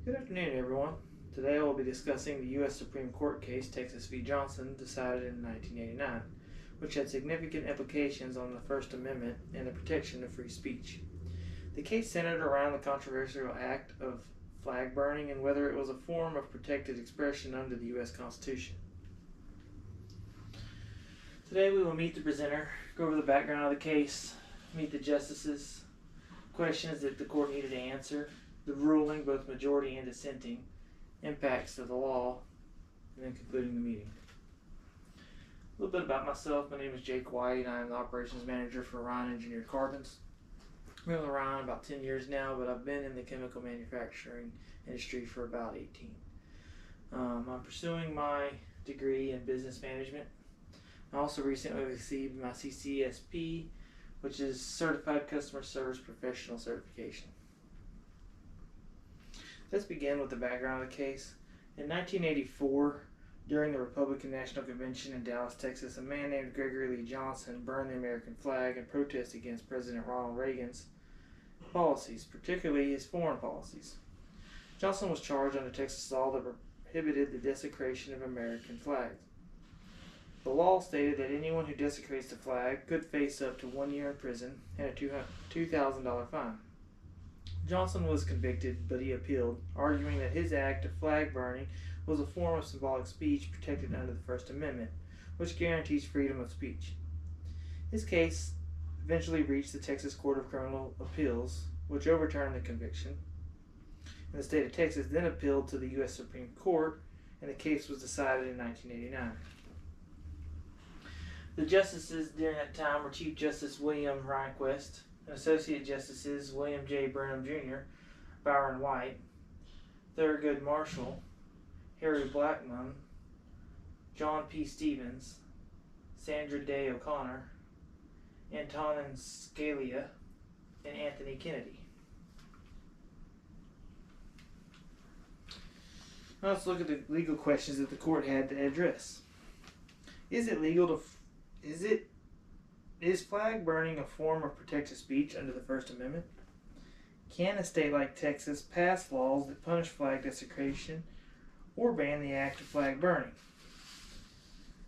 Good afternoon, everyone. Today I will be discussing the U.S. Supreme Court case Texas v. Johnson, decided in 1989, which had significant implications on the First Amendment and the protection of free speech. The case centered around the controversial act of flag burning and whether it was a form of protected expression under the U.S. Constitution. Today we will meet the presenter, go over the background of the case, meet the justices, questions that the court needed to answer, the ruling, both majority and dissenting, impacts of the law, and then concluding the meeting. A little bit about myself. My name is Jake White. I am the operations manager for Ryan Engineered Carbons. I've been with Ryan about 10 years now, but I've been in the chemical manufacturing industry for about 18. I'm pursuing my degree in business management. I also recently received my CCSP, which is Certified Customer Service Professional Certification. Let's begin with the background of the case. In 1984, during the Republican National Convention in Dallas, Texas, a man named Gregory Lee Johnson burned the American flag in protest against President Ronald Reagan's policies, particularly his foreign policies. Johnson was charged under Texas law that prohibited the desecration of American flags. The law stated that anyone who desecrates the flag could face up to 1 year in prison and a $2,000 fine. Johnson was convicted, but he appealed, arguing that his act of flag burning was a form of symbolic speech protected under the First Amendment, which guarantees freedom of speech. His case eventually reached the Texas Court of Criminal Appeals, which overturned the conviction. And the state of Texas then appealed to the U.S. Supreme Court, and the case was decided in 1989. The justices during that time were Chief Justice William Rehnquist, and Associate Justices William J. Brenham Jr., Byron White, Thurgood Marshall, Harry Blackmun, John P. Stevens, Sandra Day O'Connor, Antonin Scalia, and Anthony Kennedy. Now let's look at the legal questions that the court had to address. Is flag burning a form of protected speech under the First Amendment? Can a state like Texas pass laws that punish flag desecration or ban the act of flag burning?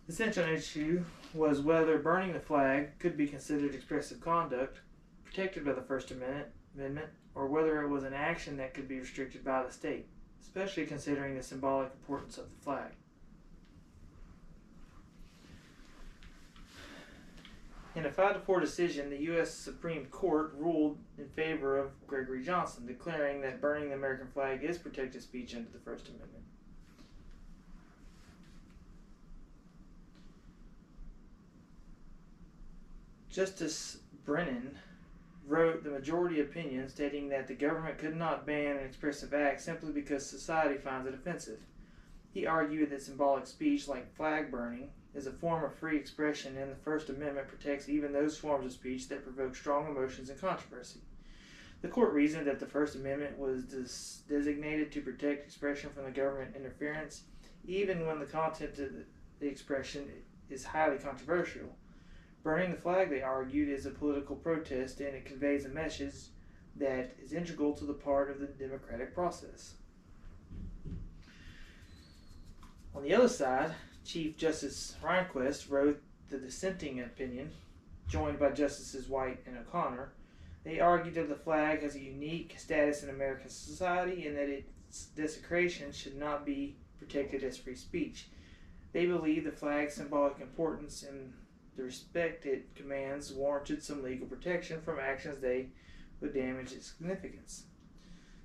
The central issue was whether burning the flag could be considered expressive conduct protected by the First Amendment, or whether it was an action that could be restricted by the state, especially considering the symbolic importance of the flag. In a 5-4 decision, the U.S. Supreme Court ruled in favor of Gregory Johnson, declaring that burning the American flag is protected speech under the First Amendment. Justice Brennan wrote the majority opinion stating that the government could not ban an expressive act simply because society finds it offensive. He argued that symbolic speech like flag burning is a form of free expression, and the First Amendment protects even those forms of speech that provoke strong emotions and controversy. The court reasoned that the First Amendment was designated to protect expression from the government interference, even when the content of the expression is highly controversial. Burning the flag, they argued, is a political protest, and it conveys a message that is integral to the part of the democratic process. On the other side, Chief Justice Rehnquist wrote the dissenting opinion, joined by Justices White and O'Connor. They argued that the flag has a unique status in American society and that its desecration should not be protected as free speech. They believe the flag's symbolic importance and the respect it commands warranted some legal protection from actions they would damage its significance.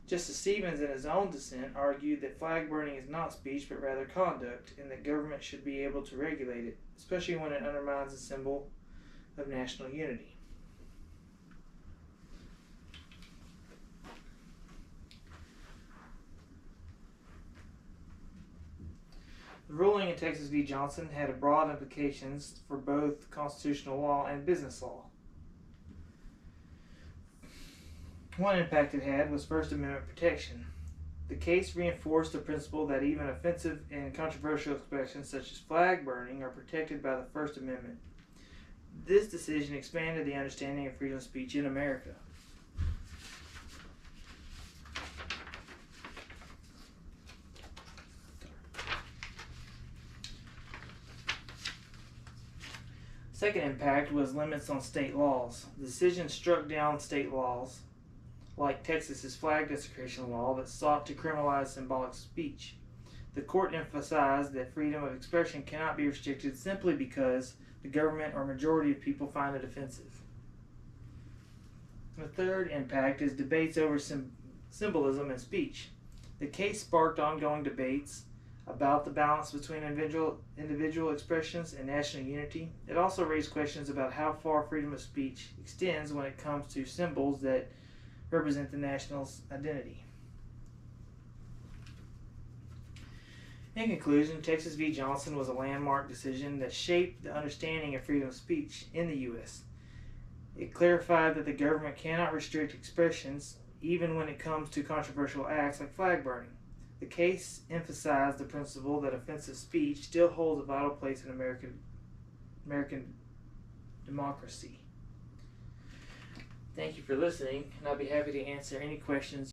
Justice Stevens, in his own dissent, argued that flag burning is not speech but rather conduct, and that government should be able to regulate it, especially when it undermines the symbol of national unity. The ruling in Texas v. Johnson had broad implications for both constitutional law and business law. One impact it had was First Amendment protection. The case reinforced the principle that even offensive and controversial expressions such as flag burning are protected by the First Amendment. This decision expanded the understanding of freedom of speech in America. Second impact was limits on state laws. The decision struck down state laws, like Texas's flag desecration law that sought to criminalize symbolic speech. The court emphasized that freedom of expression cannot be restricted simply because the government or majority of people find it offensive. The third impact is debates over symbolism and speech. The case sparked ongoing debates about the balance between individual expressions and national unity. It also raised questions about how far freedom of speech extends when it comes to symbols that represent the national's identity. In conclusion, Texas v. Johnson was a landmark decision that shaped the understanding of freedom of speech in the U.S. It clarified that the government cannot restrict expressions even when it comes to controversial acts like flag burning. The case emphasized the principle that offensive speech still holds a vital place in American democracy. Thank you for listening, and I'll be happy to answer any questions